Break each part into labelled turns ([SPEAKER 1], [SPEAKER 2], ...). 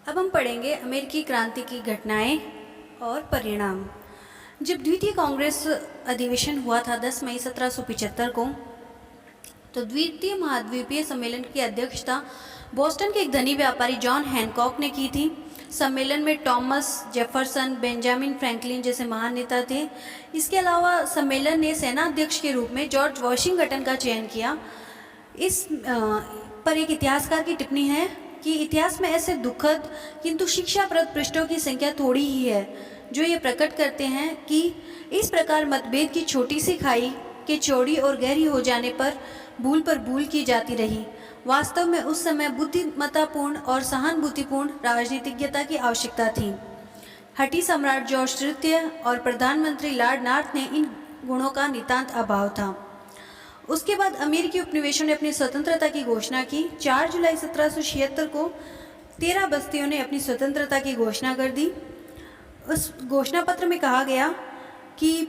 [SPEAKER 1] अब हम पढ़ेंगे अमेरिकी क्रांति की घटनाएं और परिणाम। जब द्वितीय कांग्रेस अधिवेशन हुआ था 10 मई 1775 को, तो द्वितीय महाद्वीपीय सम्मेलन की अध्यक्षता बोस्टन के एक धनी व्यापारी जॉन हैनकॉक ने की थी। सम्मेलन में टॉमस जेफरसन, बेंजामिन फ्रैंकलिन जैसे महान नेता थे। इसके अलावा सम्मेलन ने सेनाध्यक्ष के रूप में जॉर्ज वॉशिंगटन का चयन किया। इस पर एक इतिहासकार की टिप्पणी है कि इतिहास में ऐसे दुखद किंतु शिक्षाप्रद पृष्ठों की संख्या थोड़ी ही है जो ये प्रकट करते हैं कि इस प्रकार मतभेद की छोटी सी खाई के चौड़ी और गहरी हो जाने पर भूल की जाती रही। वास्तव में उस समय बुद्धिमत्तापूर्ण और सहानुभूतिपूर्ण राजनीतिज्ञता की आवश्यकता थी। हठी सम्राट जॉर्ज तृतीय और प्रधानमंत्री लॉर्ड नॉर्थ ने इन गुणों का नितांत अभाव था। उसके बाद अमेरिकी उपनिवेशों ने अपनी स्वतंत्रता की घोषणा की। 4 जुलाई 1776 को 13 बस्तियों ने अपनी स्वतंत्रता की घोषणा कर दी। उस घोषणा पत्र में कहा गया कि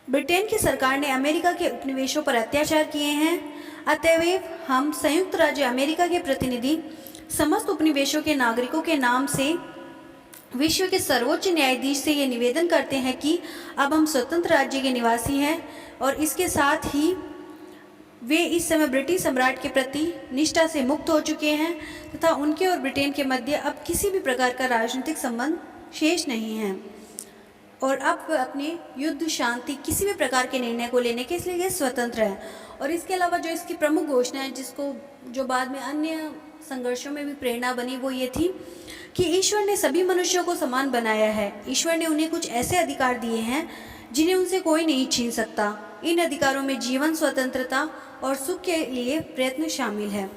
[SPEAKER 1] ब्रिटेन की सरकार ने अमेरिका के उपनिवेशों पर अत्याचार किए हैं, अतएव हम संयुक्त राज्य अमेरिका के प्रतिनिधि समस्त उपनिवेशों के नागरिकों के नाम से विश्व के सर्वोच्च न्यायाधीश से ये निवेदन करते हैं कि अब हम स्वतंत्र राज्य के निवासी हैं और इसके साथ ही वे इस समय ब्रिटिश सम्राट के प्रति निष्ठा से मुक्त हो चुके हैं तथा उनके और ब्रिटेन के मध्य अब किसी भी प्रकार का राजनीतिक संबंध शेष नहीं है और अब अपने युद्ध, शांति, किसी भी प्रकार के निर्णय को लेने के लिए स्वतंत्र है। और इसके अलावा जो इसकी प्रमुख घोषणा है, जिसको जो बाद में अन्य संघर्षों में भी प्रेरणा बनी, वो ये थी कि ईश्वर ने सभी मनुष्यों को समान बनाया है। ईश्वर ने उन्हें कुछ ऐसे अधिकार दिए हैं जिन्हें उनसे कोई नहीं छीन सकता। इन अधिकारों में जीवन, स्वतंत्रता और सुख के लिए प्रयत्न शामिल है।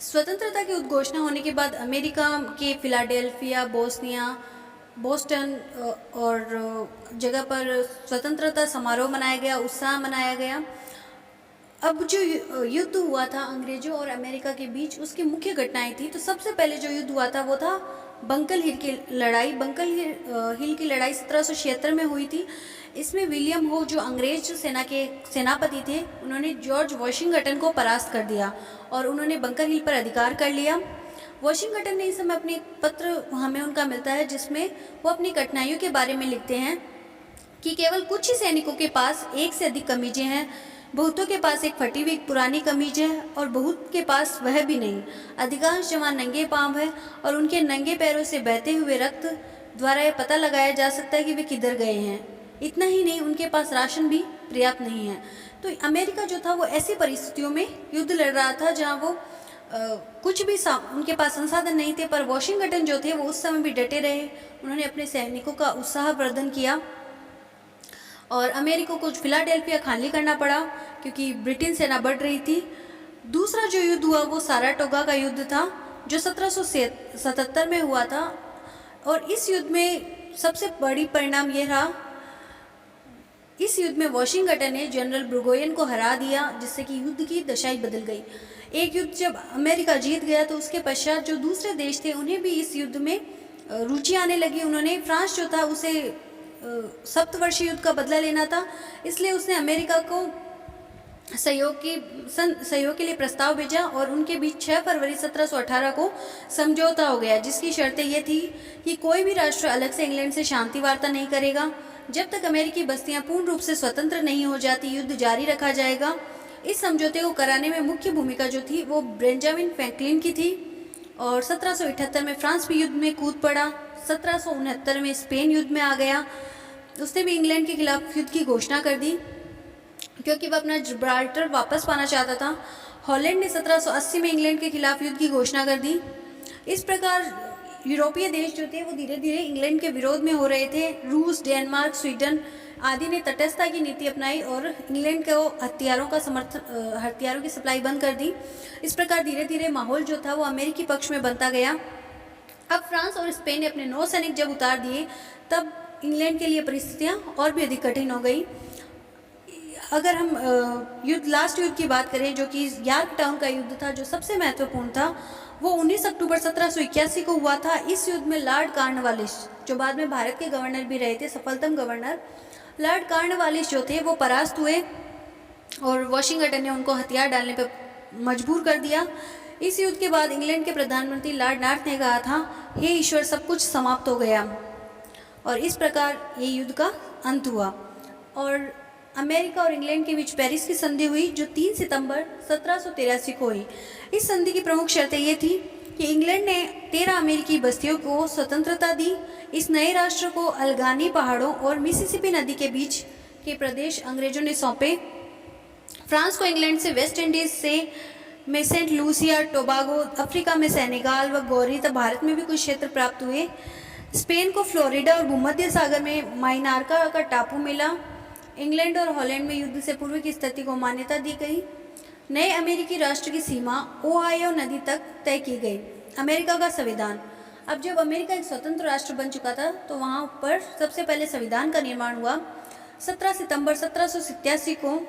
[SPEAKER 1] स्वतंत्रता की उद्घोषणा होने के बाद अमेरिका के फिलाडेल्फिया, बोस्टन और जगह पर स्वतंत्रता समारोह मनाया गया, उत्साह मनाया गया। अब जो युद्ध हुआ था अंग्रेजों और अमेरिका के बीच, उसकी मुख्य घटनाएं थी। तो सबसे पहले जो युद्ध हुआ था वो था बंकल हिल की लड़ाई। बंकल हिल की लड़ाई 1776 में हुई थी। इसमें विलियम हो, जो अंग्रेज सेना के सेनापति थे, उन्होंने जॉर्ज वॉशिंगटन को परास्त कर दिया और उन्होंने बंकर हिल पर अधिकार कर लिया। वॉशिंगटन ने इस समय अपने पत्र हमें उनका मिलता है जिसमें वो अपनी कठिनाइयों के बारे में लिखते हैं कि केवल कुछ ही सैनिकों के पास एक से अधिक कमीजें हैं, बहुतों के पास एक फटी हुई पुरानी कमीज है और बहुत के पास वह भी नहीं। अधिकांश जवान नंगे पांव है और उनके नंगे पैरों से बहते हुए रक्त द्वारा यह पता लगाया जा सकता है कि वे किधर गए हैं। इतना ही नहीं, उनके पास राशन भी पर्याप्त नहीं है। तो अमेरिका जो था वो ऐसी परिस्थितियों में युद्ध लड़ रहा था जहाँ वो कुछ भी उनके पास संसाधन नहीं थे, पर वॉशिंगटन जो थे वो उस समय भी डटे रहे। उन्होंने अपने सैनिकों का उत्साहवर्धन किया और अमेरिका को फिलाडेल्फिया खाली करना पड़ा क्योंकि ब्रिटेन सेना बढ़ रही थी। दूसरा जो युद्ध हुआ वो साराटोगा का युद्ध था जो 1777 में हुआ था और इस युद्ध में सबसे बड़ी परिणाम ये रहा, इस युद्ध में वॉशिंगटन ने जनरल ब्रुगोयन को हरा दिया जिससे कि युद्ध की दशा ही बदल गई। एक युद्ध जब अमेरिका जीत गया तो उसके पश्चात जो दूसरे देश थे उन्हें भी इस युद्ध में रुचि आने लगी। उन्होंने, फ्रांस जो था उसे सप्तवर्षीय युद्ध का बदला लेना था, इसलिए उसने अमेरिका को सहयोग के लिए प्रस्ताव भेजा और उनके बीच 6 फरवरी 1718 को समझौता हो गया, जिसकी शर्तें ये थी कि कोई भी राष्ट्र अलग से इंग्लैंड से शांति वार्ता नहीं करेगा। जब तक अमेरिकी बस्तियां पूर्ण रूप से स्वतंत्र नहीं हो जाती, युद्ध जारी रखा जाएगा। इस समझौते को कराने में मुख्य भूमिका जो थी वो बेंजामिन फ्रैंकलिन की थी और 1778 में फ्रांस भी युद्ध में कूद पड़ा। 1769 में स्पेन युद्ध में आ गया। उसने भी इंग्लैंड के खिलाफ युद्ध की घोषणा कर दी क्योंकि वह अपना जिब्राल्टर वापस पाना चाहता था। हॉलैंड ने 1780 में इंग्लैंड के खिलाफ युद्ध की घोषणा कर दी। इस प्रकार यूरोपीय देश जो थे वो धीरे धीरे इंग्लैंड के विरोध में हो रहे थे। रूस, डेनमार्क, स्वीडन आदि ने तटस्थता की नीति अपनाई और इंग्लैंड को हथियारों की सप्लाई बंद कर दी। इस प्रकार धीरे धीरे माहौल जो था वो अमेरिकी पक्ष में बनता गया। अब फ्रांस और स्पेन ने अपने 9 सैनिक जब उतार दिए तब इंग्लैंड के लिए परिस्थितियां और भी अधिक कठिन हो गई। अगर हम लास्ट युद्ध की बात करें जो कि यॉर्कटाउन का युद्ध था, जो सबसे महत्वपूर्ण था, वो 19 अक्टूबर 1781 को हुआ था। इस युद्ध में लॉर्ड कॉर्नवालिस, जो बाद में भारत के गवर्नर भी रहे थे, सफलतम गवर्नर, लॉर्ड कॉर्नवालिस जो थे वो परास्त हुए और वॉशिंगटन ने उनको हथियार डालने पर मजबूर कर दिया। इस युद्ध के बाद इंग्लैंड के प्रधानमंत्री लॉर्ड नॉर्थ ने कहा था, हे ईश्वर, सब कुछ समाप्त हो गया, और इस प्रकार ये युद्ध का अंत हुआ। और अमेरिका और इंग्लैंड के बीच पेरिस की संधि हुई, जो 3 सितंबर 1783 को हुई। इस संधि की प्रमुख शर्तें ये थी कि इंग्लैंड ने 13 अमेरिकी बस्तियों को स्वतंत्रता दी। इस नए राष्ट्र को अल्गानी पहाड़ों और मिसिसिपी नदी के बीच के प्रदेश अंग्रेजों ने सौंपे। फ्रांस को इंग्लैंड से वेस्ट इंडीज में सेंट लूसिया, टोबागो, अफ्रीका में सेनेगाल व गौरी, तब भारत में भी कुछ क्षेत्र प्राप्त हुए। स्पेन को फ्लोरिडा और भूमध्य सागर में माइनार्का का टापू मिला। इंग्लैंड और हॉलैंड में युद्ध से पूर्व की स्थिति को मान्यता दी गई। नए अमेरिकी राष्ट्र की सीमा ओहायो नदी तक तय की गई। अमेरिका का संविधान। अब जब अमेरिका एक स्वतंत्र राष्ट्र बन चुका था तो वहाँ पर सबसे पहले संविधान का निर्माण हुआ। 17 सितंबर 1787 को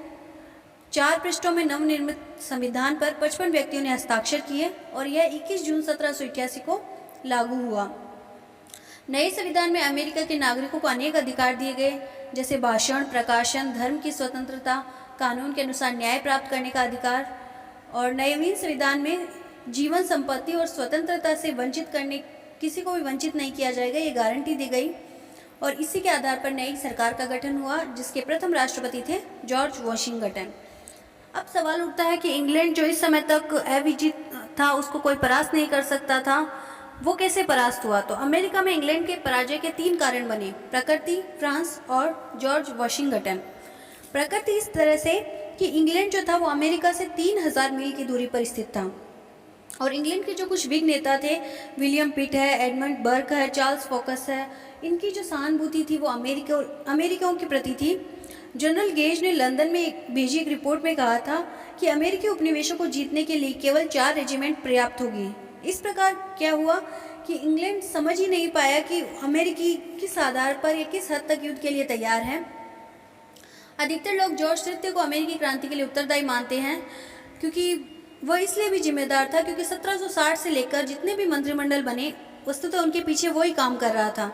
[SPEAKER 1] 4 पृष्ठों में नवनिर्मित संविधान पर 55 व्यक्तियों ने हस्ताक्षर किए और यह 21 जून 1788 को लागू हुआ। नए संविधान में अमेरिका के नागरिकों को अनेक अधिकार दिए गए, जैसे भाषण, प्रकाशन, धर्म की स्वतंत्रता, कानून के अनुसार न्याय प्राप्त करने का अधिकार। और नवीन संविधान में जीवन, संपत्ति और स्वतंत्रता से वंचित करने किसी को भी वंचित नहीं किया जाएगा, ये गारंटी दी गई। और इसी के आधार पर नई सरकार का गठन हुआ, जिसके प्रथम राष्ट्रपति थे जॉर्ज वॉशिंगटन। अब सवाल उठता है कि इंग्लैंड जो इस समय तक अविजित था, उसको कोई परास्त नहीं कर सकता था, वो कैसे परास्त हुआ? तो अमेरिका में इंग्लैंड के पराजय के 3 कारण बने: प्रकृति, फ्रांस और जॉर्ज वॉशिंगटन। प्रकृति इस तरह से कि इंग्लैंड जो था वो अमेरिका से 3000 मील की दूरी पर स्थित था, और इंग्लैंड के जो कुछ बिग नेता थे, विलियम पिट है, एडमंड बर्क है, चार्ल्स फोकस है, इनकी जो सहानुभूति थी वो अमेरिकाओं के प्रति थी। जनरल गेज ने लंदन में भेजी एक रिपोर्ट में कहा था कि अमेरिकी उपनिवेशों को जीतने के लिए केवल 4 रेजिमेंट पर्याप्त होगी। इस प्रकार क्या हुआ कि इंग्लैंड समझ ही नहीं पाया कि अमेरिकी किस आधार पर या किस हद तक युद्ध के लिए तैयार है। अधिकतर लोग जॉर्ज तृतीय को अमेरिकी क्रांति के लिए उत्तरदायी मानते हैं, क्योंकि वह इसलिए भी जिम्मेदार था क्योंकि 1760 से लेकर जितने भी मंत्रिमंडल बने, वस्तुतः उनके पीछे वही काम कर रहा था।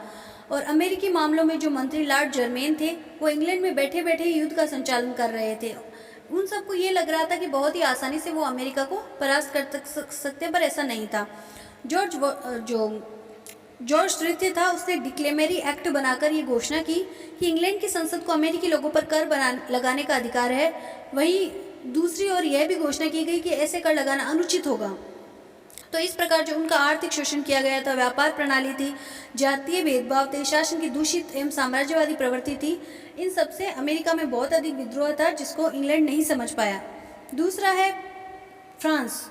[SPEAKER 1] और अमेरिकी मामलों में जो मंत्री लॉर्ड जर्मेन थे, वो इंग्लैंड में बैठे बैठे युद्ध का संचालन कर रहे थे। उन सबको ये लग रहा था कि बहुत ही आसानी से वो अमेरिका को परास्त कर सकते, पर ऐसा नहीं था। जॉर्ज तृतीय था, उसने डिक्लेमेरी एक्ट बनाकर ये घोषणा की कि इंग्लैंड की संसद को अमेरिकी लोगों पर कर लगाने का अधिकार है। वहीं दूसरी ओर यह भी घोषणा की गई कि ऐसे कर लगाना अनुचित होगा। तो इस प्रकार जो उनका आर्थिक शोषण किया गया था, व्यापार प्रणाली थी, जातीय भेदभाव थे, शासन की दूषित एवं साम्राज्यवादी प्रवृत्ति थी, इन सब से अमेरिका में बहुत अधिक विद्रोह था, जिसको इंग्लैंड नहीं समझ पाया। दूसरा है फ्रांस।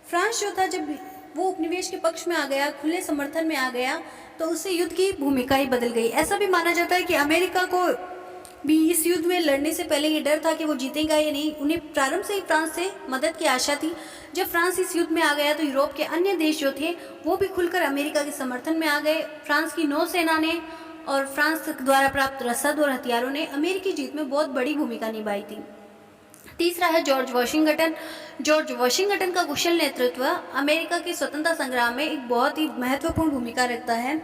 [SPEAKER 1] फ्रांस जो था, जब वो उपनिवेश के पक्ष में आ गया, खुले समर्थन में आ गया, तो उससे युद्ध की भूमिका ही बदल गई। ऐसा भी माना जाता है कि अमेरिका को भी इस युद्ध में लड़ने से पहले ये डर था कि वो जीतेगा या नहीं। उन्हें प्रारंभ से ही फ्रांस से मदद की आशा थी। जब फ्रांस इस युद्ध में आ गया तो यूरोप के अन्य देश जो थे वो भी खुलकर अमेरिका के समर्थन में आ गए। फ्रांस की नौसेना ने और फ्रांस द्वारा प्राप्त रसद और हथियारों ने अमेरिकी जीत में बहुत बड़ी भूमिका निभाई थी। तीसरा है जॉर्ज वॉशिंगटन। जॉर्ज वॉशिंगटन का कुशल नेतृत्व अमेरिका के स्वतंत्रता संग्राम में एक बहुत ही महत्वपूर्ण भूमिका रखता है।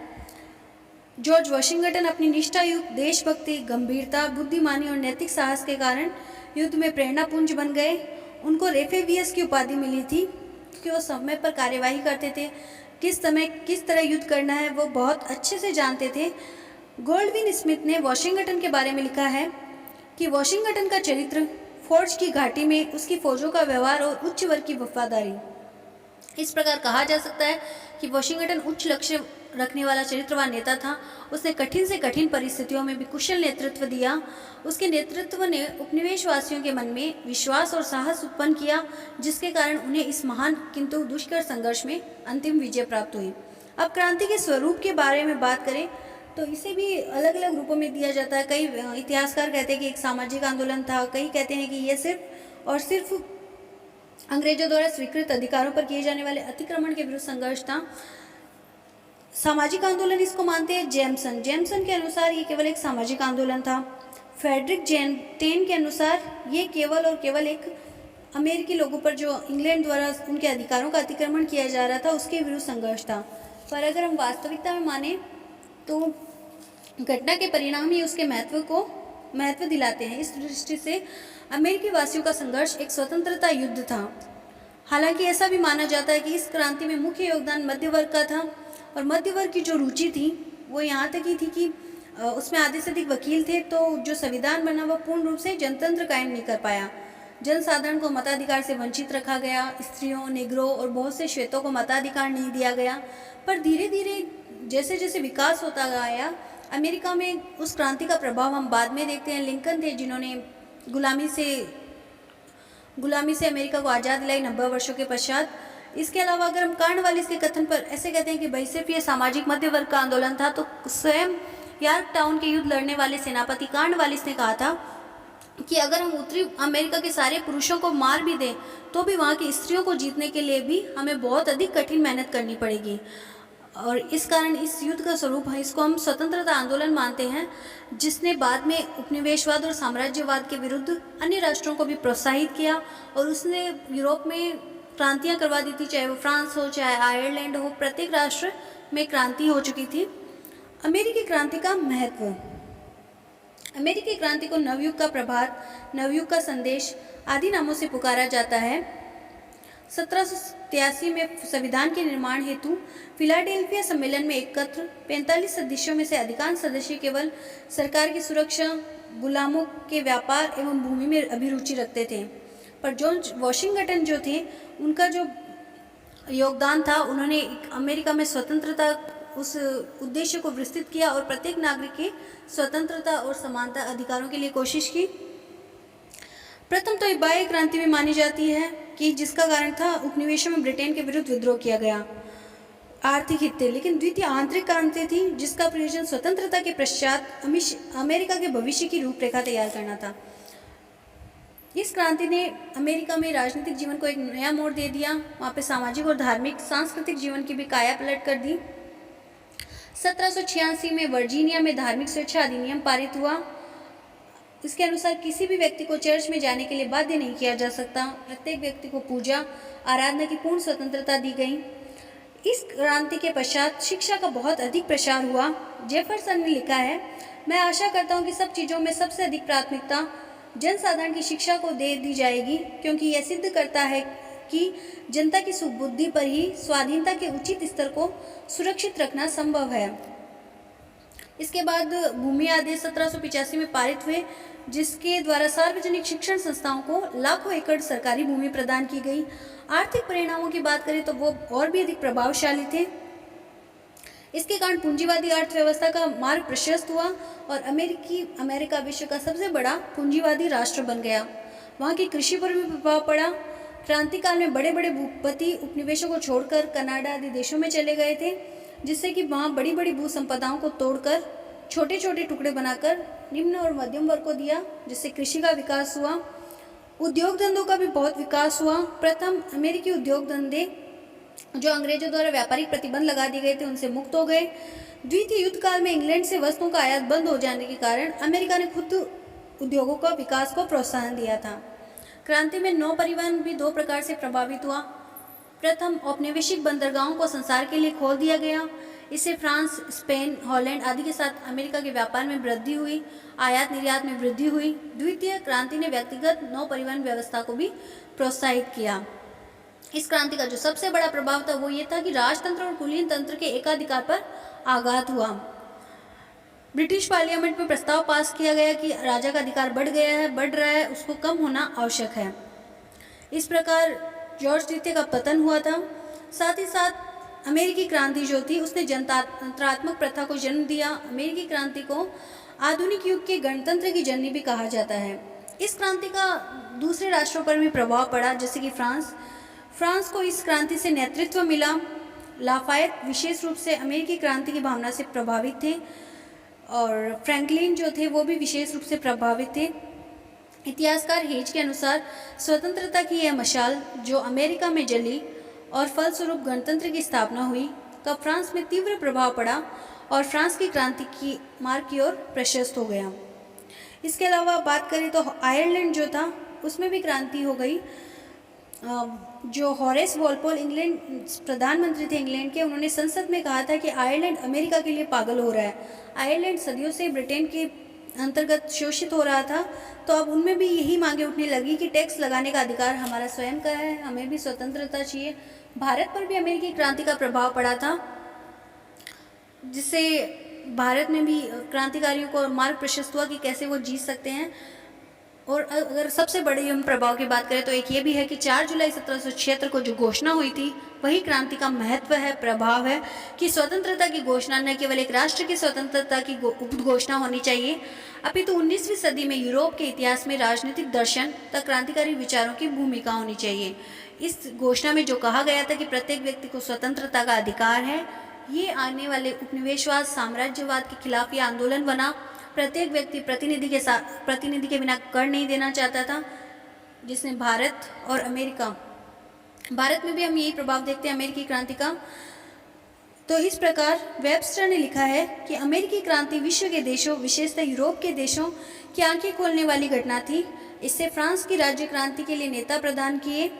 [SPEAKER 1] जॉर्ज वॉशिंगटन अपनी निष्ठायुक्त देशभक्ति, गंभीरता, बुद्धिमानी और नैतिक साहस के कारण युद्ध में प्रेरणापुंज बन गए। उनको रेफेवियस की उपाधि मिली थी क्योंकि वो समय पर कार्यवाही करते थे, किस समय किस तरह युद्ध करना है वो बहुत अच्छे से जानते थे। गोल्डविन स्मिथ ने वॉशिंगटन के बारे में लिखा है कि वॉशिंगटन का चरित्र, फोर्ज की घाटी में उसकी फौजों का व्यवहार और उच्च वर्ग की वफादारी, इस प्रकार कहा जा सकता है कि वॉशिंगटन उच्च लक्ष्य रखने वाला चरित्रवान नेता था। उसने कठिन से कठिन परिस्थितियों में भी कुशल नेतृत्व दिया। उसके नेतृत्व ने उपनिवेशवासियों के मन में विश्वास और साहस उत्पन्न किया, जिसके कारण उन्हें इस महान किंतु दुष्कर संघर्ष में अंतिम विजय प्राप्त हुई। अब क्रांति के स्वरूप के बारे में बात करें तो इसे भी अलग अलग रूपों में दिया जाता है। कई इतिहासकार कहते हैं कि एक सामाजिक आंदोलन था, कई कहते हैं कि यह सिर्फ और सिर्फ अंग्रेजों द्वारा स्वीकृत अधिकारों पर किए जाने वाले अतिक्रमण के विरुद्ध संघर्ष था। सामाजिक आंदोलन इसको मानते हैं जेम्सन के अनुसार ये केवल एक सामाजिक आंदोलन था। फ्रेडरिक टेन के अनुसार ये केवल और केवल एक अमेरिकी लोगों पर जो इंग्लैंड द्वारा उनके अधिकारों का अतिक्रमण किया जा रहा था उसके विरुद्ध संघर्ष था। पर अगर हम वास्तविकता में माने तो घटना के परिणाम ही उसके महत्व दिलाते हैं। इस दृष्टि से अमेरिकी वासियों का संघर्ष एक स्वतंत्रता युद्ध था। हालांकि ऐसा भी माना जाता है कि इस क्रांति में मुख्य योगदान मध्य वर्ग का था, और मध्य वर्ग की जो रुचि थी वो यहाँ तक ही थी कि उसमें आधे से अधिक वकील थे, तो जो संविधान बना वह पूर्ण रूप से जनतंत्र कायम नहीं कर पाया। जनसाधारण को मताधिकार से वंचित रखा गया, स्त्रियों, निग्रो और बहुत से श्वेतों को मताधिकार नहीं दिया गया। पर धीरे धीरे जैसे जैसे विकास होता गया अमेरिका में, उस क्रांति का प्रभाव हम बाद में देखते हैं। लिंकन थे जिन्होंने गुलामी से अमेरिका को आज़ाद दिलाई 90 वर्षों के पश्चात। इसके अलावा अगर हम कार्नवालिस के कथन पर ऐसे कहते हैं कि भाई सिर्फ ये सामाजिक मध्य वर्ग का आंदोलन था, तो स्वयं यॉर्क टाउन के युद्ध लड़ने वाले सेनापति कार्नवालिस ने कहा था कि अगर हम उत्तरी अमेरिका के सारे पुरुषों को मार भी दें तो भी वहाँ की स्त्रियों को जीतने के लिए भी हमें बहुत अधिक कठिन मेहनत करनी पड़ेगी। और इस कारण इस युद्ध का स्वरूप है, इसको हम स्वतंत्रता आंदोलन मानते हैं, जिसने बाद में उपनिवेशवाद और साम्राज्यवाद के विरुद्ध अन्य राष्ट्रों को भी प्रोत्साहित किया। और उसने यूरोप में क्रांतियाँ करवा दी थी, चाहे वो फ्रांस हो, चाहे आयरलैंड हो, प्रत्येक राष्ट्र में क्रांति हो चुकी थी। अमेरिकी क्रांति का महत्व। अमेरिकी क्रांति को नवयुग का प्रभात, नवयुग का संदेश आदि नामों से पुकारा जाता है। 1783 में संविधान के निर्माण हेतु फिलाडेल्फिया सम्मेलन में एकत्र 45 सदस्यों में से अधिकांश सदस्य केवल सरकार की सुरक्षा, गुलामों के व्यापार एवं भूमि में अभिरुचि रखते थे। पर जॉर्ज वॉशिंगटन जो थे, उनका जो योगदान था, उन्होंने अमेरिका में स्वतंत्रता उस उद्देश्य को विस्तृत किया और प्रत्येक नागरिक के स्वतंत्रता और समानता अधिकारों के लिए कोशिश की। प्रथम तो बाह्य क्रांति में मानी जाती है कि जिसका कारण था उपनिवेशों में ब्रिटेन के विरुद्ध विद्रोह किया गया, आर्थिक हित थे। लेकिन द्वितीय आंतरिक क्रांति थी, जिसका प्रयोजन स्वतंत्रता के पश्चात अमेरिका के भविष्य की रूपरेखा तैयार करना था। इस क्रांति ने अमेरिका में राजनीतिक जीवन को एक नया मोड़ दे दिया। वहाँ पे सामाजिक और धार्मिक सांस्कृतिक जीवन की भी काया पलट कर दी। 1786 में वर्जीनिया में धार्मिक स्वेच्छा अधिनियम पारित हुआ। इसके अनुसार किसी भी व्यक्ति को चर्च में जाने के लिए बाध्य नहीं किया जा सकता। प्रत्येक व्यक्ति को पूजा आराधना की पूर्ण स्वतंत्रता दी गई। इस क्रांति के पश्चात शिक्षा का बहुत अधिक प्रसार हुआ। जेफरसन ने लिखा है, मैं आशा करता हूँ कि सब चीज़ों में सबसे अधिक प्राथमिकता जनसाधारण की शिक्षा को दे दी जाएगी, क्योंकि यह सिद्ध करता है कि जनता की सुबुद्धि पर ही स्वाधीनता के उचित स्तर को सुरक्षित रखना संभव है। इसके बाद भूमि आदेश 1785 में पारित हुए, जिसके द्वारा सार्वजनिक शिक्षण संस्थाओं को लाखों एकड़ सरकारी भूमि प्रदान की गई। आर्थिक परिणामों की बात करें तो वो और भी अधिक प्रभावशाली थे। इसके कारण पूंजीवादी अर्थव्यवस्था का मार्ग प्रशस्त हुआ और अमेरिका विश्व का सबसे बड़ा पूंजीवादी राष्ट्र बन गया। वहाँ की कृषि पर भी प्रभाव पड़ा। क्रांतिकाल में बड़े बड़े भूपति उपनिवेशों को छोड़कर कनाडा आदि देशों में चले गए थे, जिससे कि वहाँ बड़ी बड़ी भू संपदाओं को तोड़कर छोटे छोटे टुकड़े बनाकर निम्न और मध्यम वर्ग को दिया, जिससे कृषि का विकास हुआ। उद्योग धंधों का भी बहुत विकास हुआ। प्रथम अमेरिकी उद्योग धंधे जो अंग्रेजों द्वारा व्यापारिक प्रतिबंध लगा दिए गए थे, उनसे मुक्त हो गए। द्वितीय युद्ध काल में इंग्लैंड से वस्तुओं का आयात बंद हो जाने के कारण अमेरिका ने खुद उद्योगों का विकास को प्रोत्साहन दिया था। क्रांति में नौ परिवहन भी दो प्रकार से प्रभावित हुआ। प्रथम, औपनिवेशिक बंदरगाहों को संसार के लिए खोल दिया गया। इससे फ्रांस, स्पेन, हॉलैंड आदि के साथ अमेरिका के व्यापार में वृद्धि हुई, आयात निर्यात में वृद्धि हुई। द्वितीय क्रांति ने व्यक्तिगत नौ परिवहन व्यवस्था को भी प्रोत्साहित किया। इस क्रांति का जो सबसे बड़ा प्रभाव था वो ये था कि राजतंत्र और कुलीन तंत्र के एकाधिकार पर आघात हुआ। ब्रिटिश पार्लियामेंट में प्रस्ताव पास किया गया कि राजा का अधिकार बढ़ रहा है, उसको कम होना आवश्यक है। इस प्रकार जॉर्ज द्वितीय का पतन हुआ था। साथ ही साथ अमेरिकी क्रांति जो थी उसने जनतंत्रात्मक प्रथा को जन्म दिया। अमेरिकी क्रांति को आधुनिक युग के गणतंत्र की जननी भी कहा जाता है। इस क्रांति का दूसरे राष्ट्रों पर भी प्रभाव पड़ा, जैसे कि फ्रांस को इस क्रांति से नेतृत्व मिला। लाफायत विशेष रूप से अमेरिकी क्रांति की भावना से प्रभावित थे और फ्रैंकलिन जो थे वो भी विशेष रूप से प्रभावित थे। इतिहासकार हेज के अनुसार स्वतंत्रता की यह मशाल जो अमेरिका में जली और फलस्वरूप गणतंत्र की स्थापना हुई का फ्रांस में तीव्र प्रभाव पड़ा और फ्रांस की क्रांति की मार्ग की ओर प्रशस्त हो गया। इसके अलावा बात करें तो आयरलैंड जो था उसमें भी क्रांति हो गई। जो हॉरेस वॉलपोल इंग्लैंड प्रधानमंत्री थे इंग्लैंड के, उन्होंने संसद में कहा था कि आयरलैंड अमेरिका के लिए पागल हो रहा है। आयरलैंड सदियों से ब्रिटेन के अंतर्गत शोषित हो रहा था, तो अब उनमें भी यही मांगे उठने लगी कि टैक्स लगाने का अधिकार हमारा स्वयं का है, हमें भी स्वतंत्रता चाहिए। भारत पर भी अमेरिकी क्रांति का प्रभाव पड़ा था, जिससे भारत में भी क्रांतिकारियों को मार्ग प्रशस्त हुआ कि कैसे वो जीत सकते हैं। और अगर सबसे बड़ी हम प्रभाव की बात करें तो एक ये भी है कि 4 जुलाई 1776 को जो घोषणा हुई थी वही क्रांति का महत्व है, प्रभाव है कि स्वतंत्रता की घोषणा न केवल एक राष्ट्र की स्वतंत्रता की उद्घोषणा होनी चाहिए, अपितु 19वीं सदी में यूरोप के इतिहास में राजनीतिक दर्शन तथा क्रांतिकारी विचारों की भूमिका होनी चाहिए। इस घोषणा में जो कहा गया था कि प्रत्येक व्यक्ति को स्वतंत्रता का अधिकार है, ये आने वाले उपनिवेशवाद साम्राज्यवाद के खिलाफ ये आंदोलन बना। प्रत्येक व्यक्ति प्रतिनिधि के बिना कर नहीं देना चाहता था, जिसने भारत और अमेरिका, भारत में भी हम यही प्रभाव देखते हैं अमेरिकी क्रांति का। तो इस प्रकार वेबस्टर ने लिखा है कि अमेरिकी क्रांति विश्व के देशों, विशेषतः यूरोप के देशों की आंखें खोलने वाली घटना थी। इससे फ्रांस की राज्य क्रांति के लिए नेता प्रदान किए।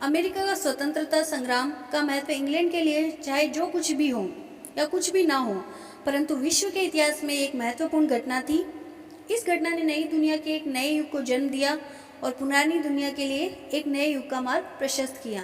[SPEAKER 1] अमेरिका का स्वतंत्रता संग्राम का महत्व इंग्लैंड के लिए चाहे जो कुछ भी हो या कुछ भी ना हो, परंतु विश्व के इतिहास में एक महत्वपूर्ण घटना थी। इस घटना ने नई दुनिया के एक नए युग को जन्म दिया और पुरानी दुनिया के लिए एक नए युग का मार्ग प्रशस्त किया।